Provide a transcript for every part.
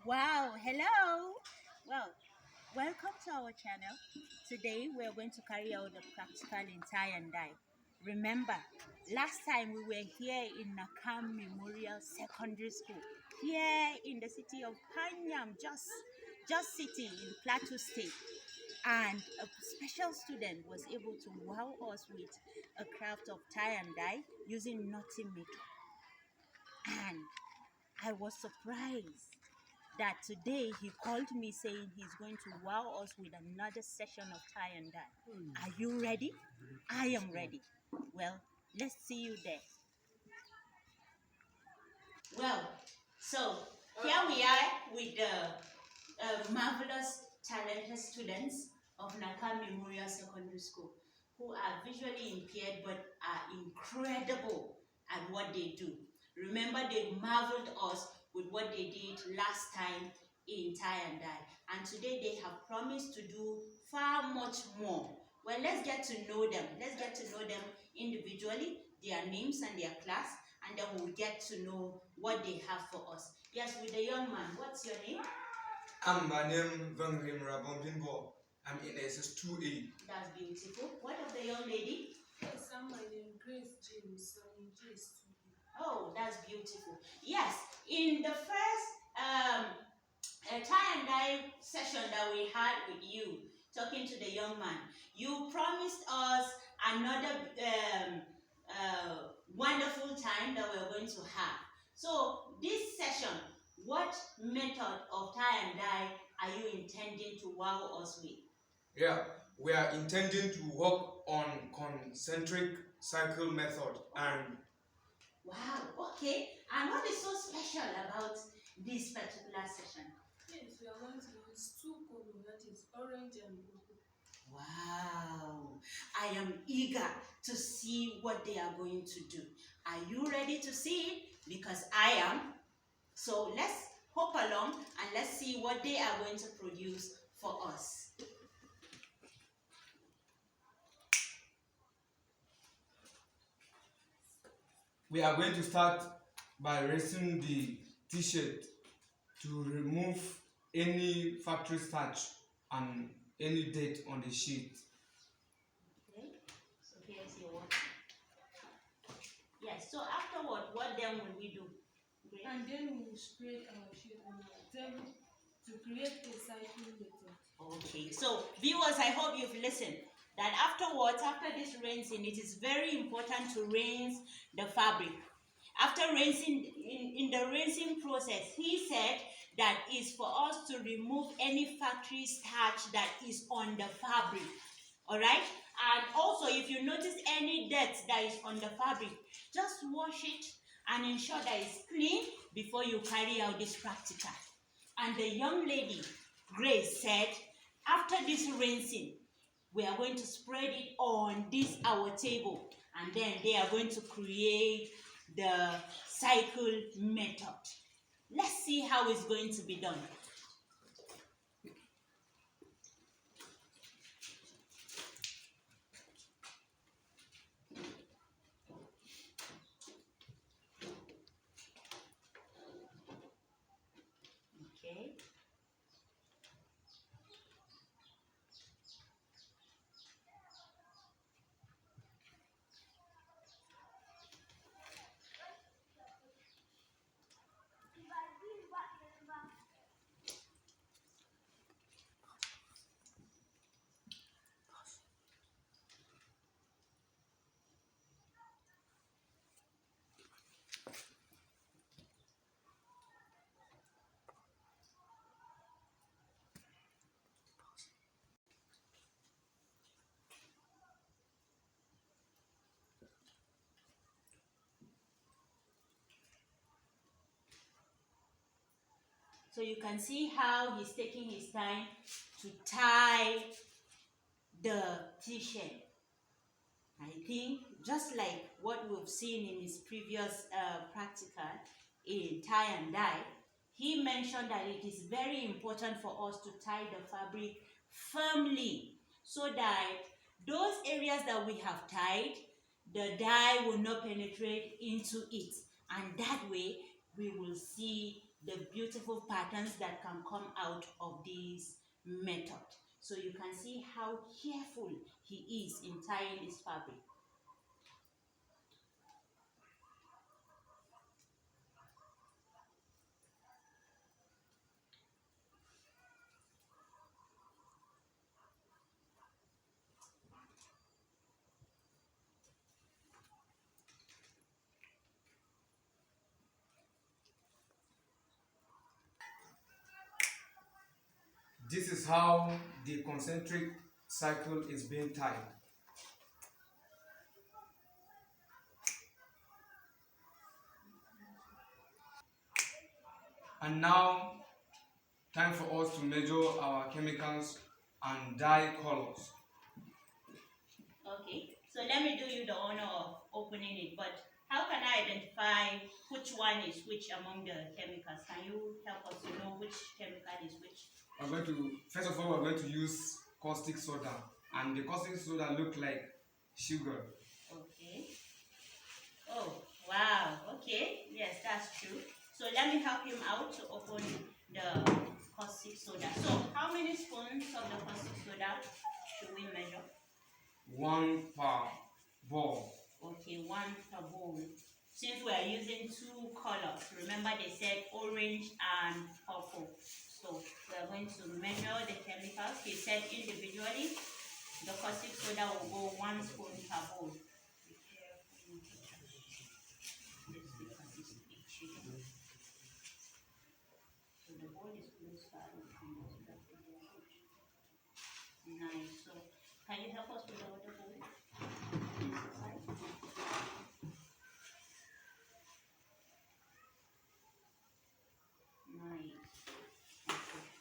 Wow, hello. Well, welcome to our channel. Today we are going to carry out the practical in tie and dye. Remember, last time we were here in Nakam Memorial Secondary School, here in the city of Panyam, just city in Plateau State. And a special student was able to wow us with a craft of tie and dye using knotting method. And I was surprised that today he called me saying he's going to wow us with another session of tie and dye. Are you ready? I am ready. Well, let's see you there. Well, so here we are with the marvelous, talented students of Nakam Memorial Secondary School who are visually impaired but are incredible at what they do. Remember, they marveled us with what they did last time in tie and dye, and today they have promised to do far much more. Well, let's get to know them. Let's get to know them individually, their names and their class, and then we'll get to know what they have for us. Yes, with the young man, what's your name? My name Vangrim Rabombinbo. I'm in SS2A. That's beautiful. What of the young lady? Yes, my name Grace James. I'm in JS2. Oh, that's beautiful. Yes, in the first tie and dye session that we had with you, talking to the young man, you promised us another wonderful time that we're going to have. So this session, what method of tie and dye are you intending to wow us with? Yeah, we are intending to work on concentric cycle method and Wow, okay. And what is so special about this particular session? Yes, we are going to use two colors, that is orange and blue. Wow, I am eager to see what they are going to do. Are you ready to see it? Because I am. So let's hop along and let's see what they are going to produce for us. we are going to start by raising the t-shirt to remove any factory starch and any date on the sheet. Okay, so here's your water. Yes, so afterward, what then will we do? Great. And then we will spread our sheet on our table to create a cycle method. Okay, so viewers, I hope you've listened. That afterwards, after this rinsing, it is very important to rinse the fabric. After rinsing, in the rinsing process, he said that is for us to remove any factory starch that is on the fabric. All right? And also, if you notice any dirt that is on the fabric, just wash it and ensure that it's clean before you carry out this practical. And the young lady, Grace, said, after this rinsing, we are going to spread it on this our table, and then they are going to create the cycle method. Let's see how it's going to be done. Okay. So you can see how he's taking his time to tie the t-shirt. I think just like what we've seen in his previous practical in tie and dye, he mentioned that it is very important for us to tie the fabric firmly so that those areas that we have tied, the dye will not penetrate into it, and that way we will see the beautiful patterns that can come out of this method. So you can see how careful he is in tying this fabric. This is how the concentric cycle is being tied. And now, time for us to measure our chemicals and dye colors. Okay, so let me do you the honor of opening it, but how can I identify which one is which among the chemicals? Can you help us to know which chemical is which? First of all, we're going to use caustic soda. And the caustic soda look like sugar. Okay. Oh, wow. Okay. Yes, that's true. So let me help him out to open the caustic soda. So how many spoons of the caustic soda should we measure? 1 per ball. Okay, 1 per bowl. Since we are using 2 colors, remember they said orange and purple. So we are going to measure the chemicals. He said individually, the caustic soda will go 1 spoon per bowl. Be careful. This because it's itchy. So the bowl is close by. Nice. So can you help us with the water bowl? Nice. Okay.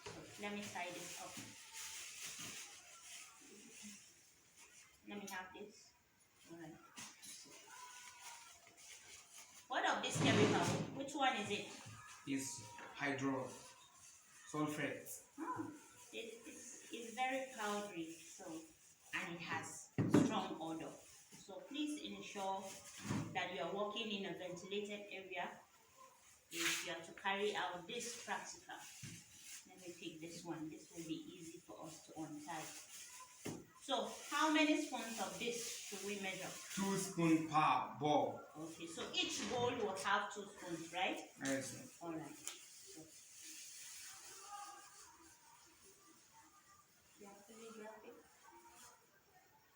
So let me tie this up. Let me have this. Alright. What of this chemical? Which one is it? Is hydrosulfate. Oh, it's very powdery, so and it has strong odor. So please ensure that you are working in a ventilated area if you have to carry out this practical. Let me pick this one. This will be easy for us to untie. So how many spoons of this should we measure? 2 spoons per ball. Okay, so each bowl will have 2 spoons, right? Yes. All right. So, carefully grab it.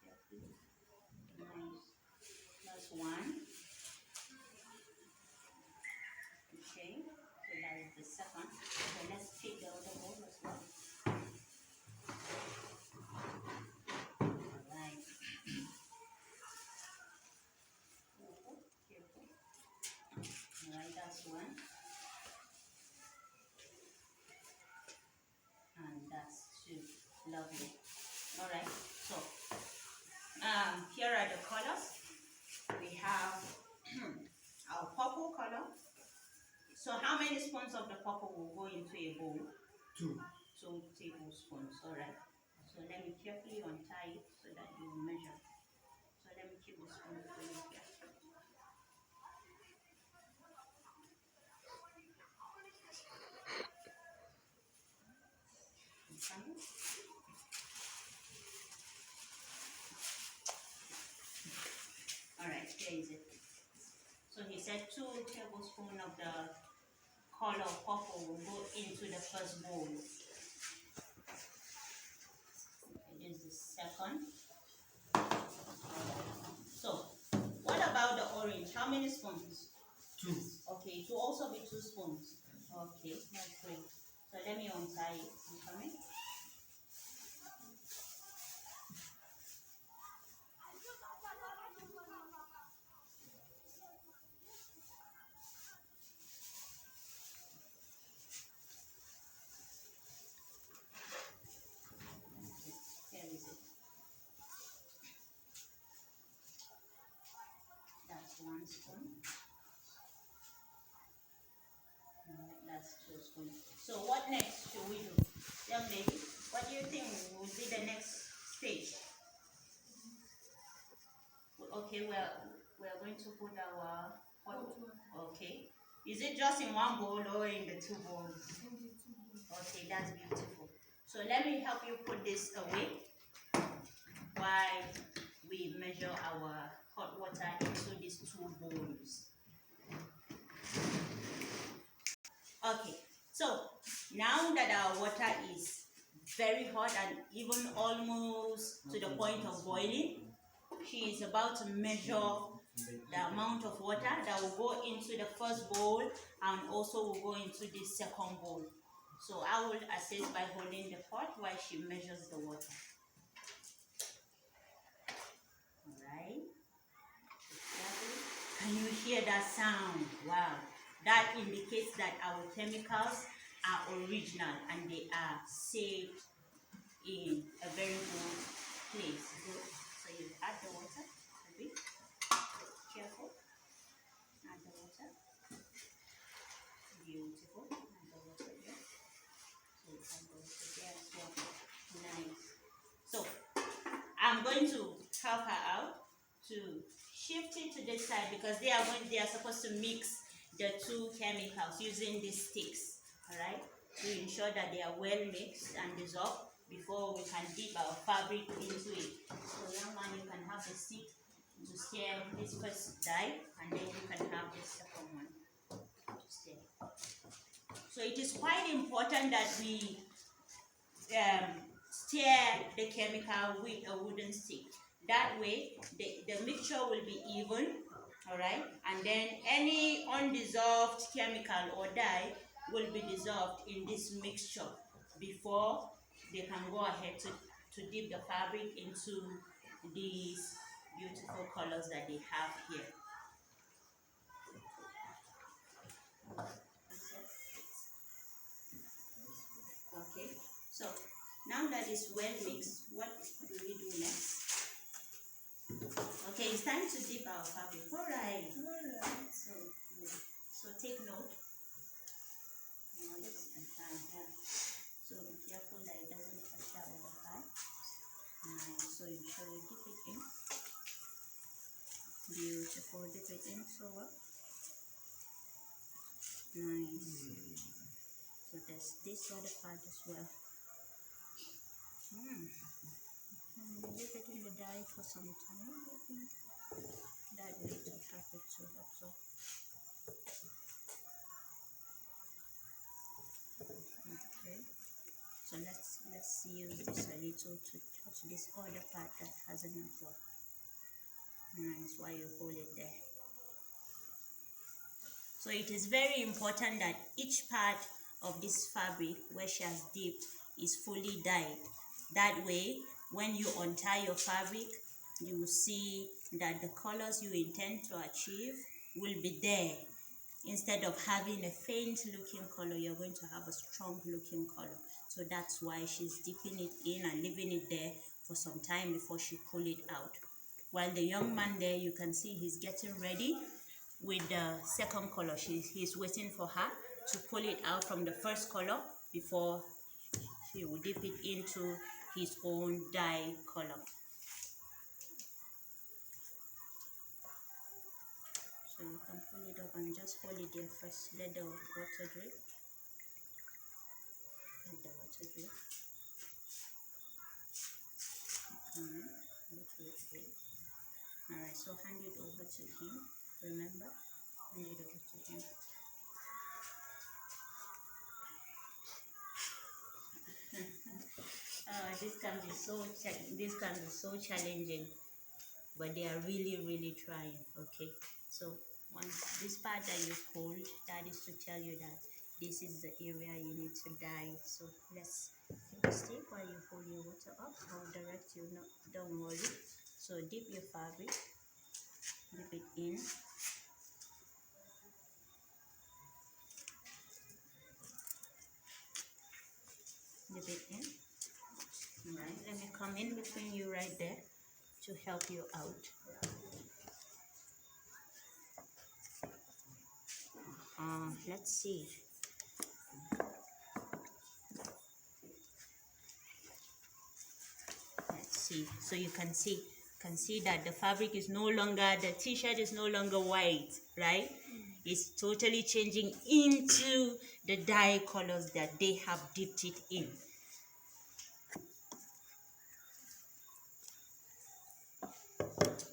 Carefully. Nice. That's 1. Okay, so that is the second. So let's pick the other bowl as well. Alright. Careful. Alright, that's 1. And that's 2. Lovely. Alright, so here are the colors. We have our purple color. So how many spoons of the purple will go into a bowl? 2. 2 tablespoons. Alright. So let me carefully untie it so that you will measure. So let me keep the spoon for you here. Okay. Alright, here is it. So he said 2 tablespoons of the color purple will go into the first bowl. Okay, this is the second. So, what about the orange? How many spoons? 2. Okay, it will also be 2 spoons. Okay, that's great. So let me untie it. You coming? Here is it. That's 1 spoon. That's 2 spoons. So what next should we do? Young lady, what do you think will be the next stage? Okay, we're going to put our pot. Okay. Is it just in one bowl or in the two bowls? Okay, that's beautiful. So let me help you put this away while we measure our hot water into these two bowls. Okay, so now that our water is very hot and even almost to the point of boiling, she is about to measure the amount of water that will go into the first bowl and also will go into the second bowl. So I will assist by holding the pot while she measures the water. Alright. Can you hear that sound? Wow. That indicates that our chemicals are original and they are saved in a very good place. Good. So you add the water a bit. Careful. Add the water. Beautiful. Add the water there. So add the water there as well. Nice. So I'm going to help her out to shift it to this side because they are supposed to mix the two chemicals using these sticks. Alright? To ensure that they are well mixed and dissolved before we can dip our fabric into it. So young man, you can have the stick to stir this first dye and then you can have the second one to stir. So it is quite important that we stir the chemical with a wooden stick. That way the mixture will be even, alright, and then any undissolved chemical or dye will be dissolved in this mixture before they can go ahead to dip the fabric into these beautiful colors that they have here. Okay, so now that it's well mixed, what do we do next? Okay, it's time to dip our fabric. Alright. So take note. So be careful that it doesn't touch that other part. Nice. So you should dip it in. Beautiful. Dip it in. So what? Nice. So there's this other part as well. Leave it in the dye for some time. That way to trap it too. That's all. Okay. So let's use this a little to touch this other part that hasn't absorbed. Nice. While you hold it there. So it is very important that each part of this fabric where she has dipped is fully dyed. That way, when you untie your fabric, you will see that the colors you intend to achieve will be there. Instead of having a faint looking color, you're going to have a strong looking color. So that's why she's dipping it in and leaving it there for some time before she pull it out. While the young man there, you can see he's getting ready with the second color. He's waiting for her to pull it out from the first color before he will dip it into his own dye color. So you can pull it up and just hold it there first. Let the water drip. Let the water drip. Alright, so hand it over to him. Remember? Hand it over to him. This can be so challenging, but they are really trying. Okay, so once this part that you hold, that is to tell you that this is the area you need to dye. So let's take a stick while you hold your water up. I'll direct you. No, don't worry. So dip your fabric, dip it in. Dip it in. Alright, let me come in between you right there to help you out. Let's see. Let's see. So you can see that the fabric is no longer, the t-shirt is no longer white, right? is totally changing into the dye colors that they have dipped it in.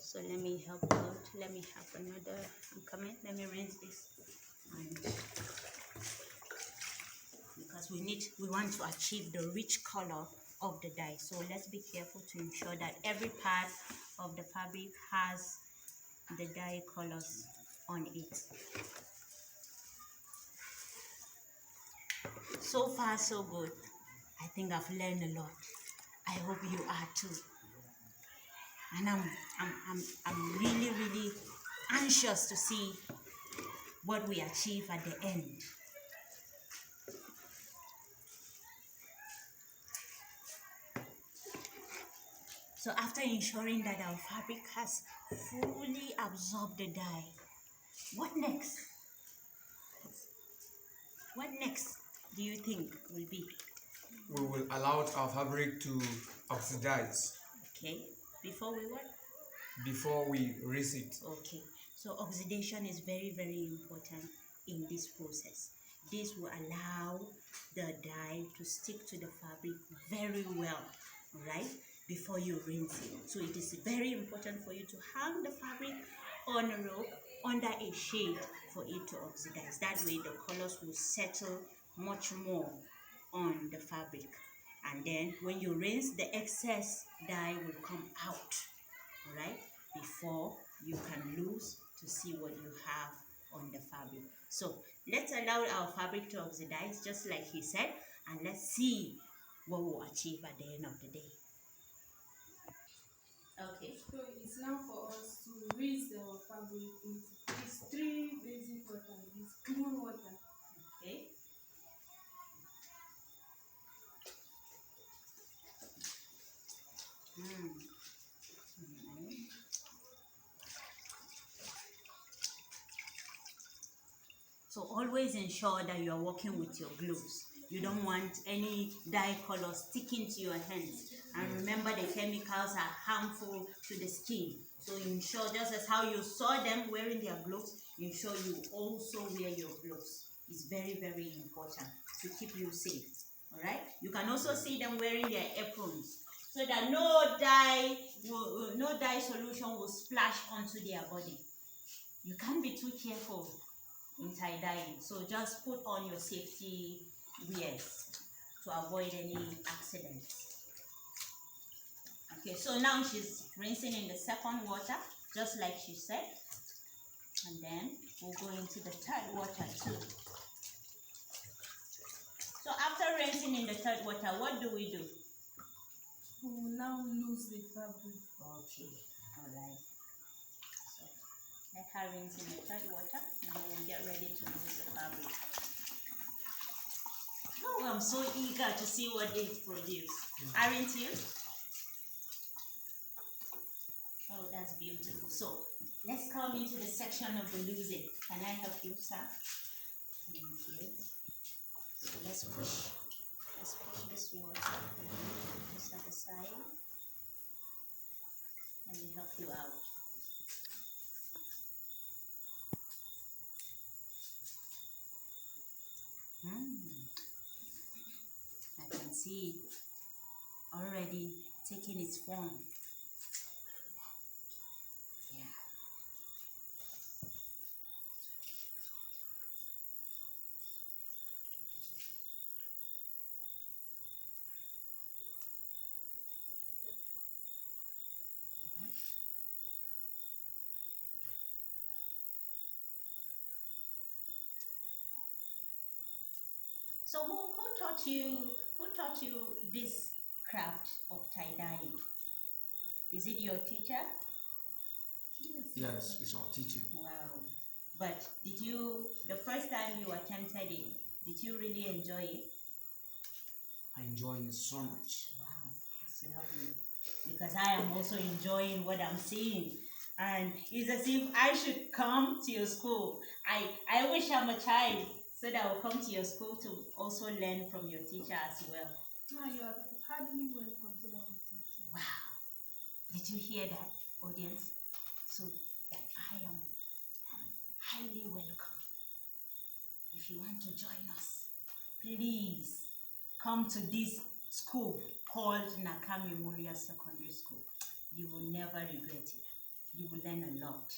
So let me help out. Let me have another. I'm coming. Let me rinse this. And because we want to achieve the rich color of the dye. So let's be careful to ensure that every part of the fabric has the dye colors on it. So far so good. I think I've learned a lot. I hope you are too. And I'm really anxious to see what we achieve at the end. So after ensuring that our fabric has fully absorbed the dye, what next? What next do you think will be? We will allow our fabric to oxidize. Okay, before we what? Before we rinse it. Okay, so oxidation is very important in this process. This will allow the dye to stick to the fabric very well, right? Before you rinse it. So it is very important for you to hang the fabric on a rope under a shade for it to oxidize. That way the colors will settle much more on the fabric. And then when you rinse, the excess dye will come out, right? Before you can lose to see what you have on the fabric. So let's allow our fabric to oxidize just like he said, and let's see what we'll achieve at the end of the day. Okay. So it's now for us to rinse our fabric with these three basic water, this clean water. Okay. So always ensure that you are working with your gloves. You don't want any dye color sticking to your hands. And remember, the chemicals are harmful to the skin. So ensure, just as how you saw them wearing their gloves, ensure you also wear your gloves. It's very important to keep you safe. All right. You can also see them wearing their aprons so that no dye solution will splash onto their body. You can't be too careful in tie-dyeing, so just put on your safety wears to avoid any accidents. Okay, so now she's rinsing in the second water just like she said, and then we'll go into the third water too. So after rinsing in the third water, what do we do? We will now lose the fabric. Okay, all right. Let her rinse in the third water and then we'll get ready to lose the fabric. Oh, I'm so eager to see what they produce. Aren't you? Oh, that's beautiful. So let's come into the section of the losing. Can I help you, sir? Thank you. So let's push this water. Just at the side. Let me help you out. I can see already taking its form. Yeah. So who taught you this craft of tie-dyeing? Is it your teacher? Yes, it's our teacher. Wow. But the first time you attempted it, did you really enjoy it? I enjoy it so much. Wow, it's lovely. Because I am also enjoying what I'm seeing. And it's as if I should come to your school. I wish I'm a child so that I will come to your school to also learn from your teacher as well. No, you are hardly welcome to the teacher. Wow. Did you hear that, audience? So that I am highly welcome. if you want to join us, please come to this school called Naka Memorial Secondary School. You will never regret it. You will learn a lot.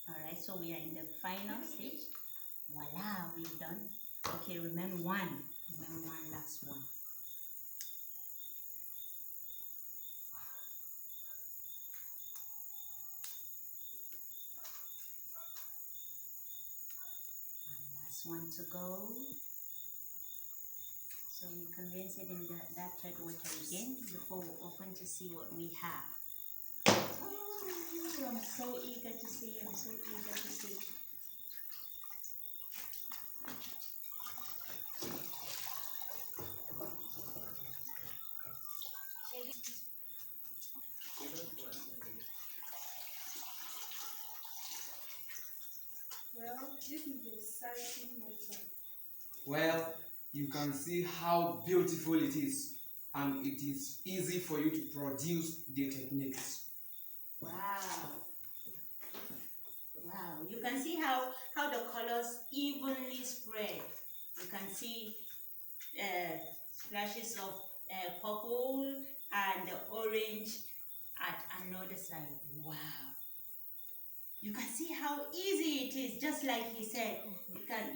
Alright, so we are in the final stage. Voila, we've done. Okay, remember one. Remember one, last one. Last one to go. So you can rinse it in that third water again before we open to see what we have. Oh, I'm so eager to see. I'm so eager to see. Well, this is the siphoning method. Well, you can see how beautiful it is, and it is easy for you to produce the techniques. Wow. Wow. You can see how the colors evenly spread. You can see splashes of purple and orange at another side. Wow. You can see how easy it is, just like he said.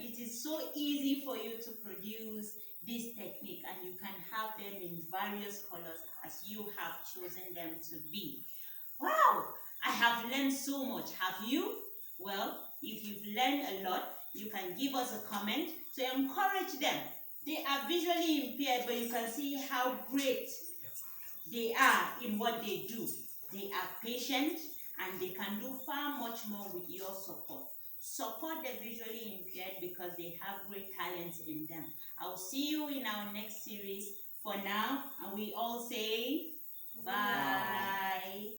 It is so easy for you to produce this technique, and you can have them in various colors as you have chosen them to be. Wow, I have learned so much. Have you? Well, if you've learned a lot, you can give us a comment to encourage them. They are visually impaired, but you can see how great they are in what they do. They are patient, and they can do far much more with your support. Support the visually impaired because they have great talents in them. I will see you in our next series. For now, and we all say bye.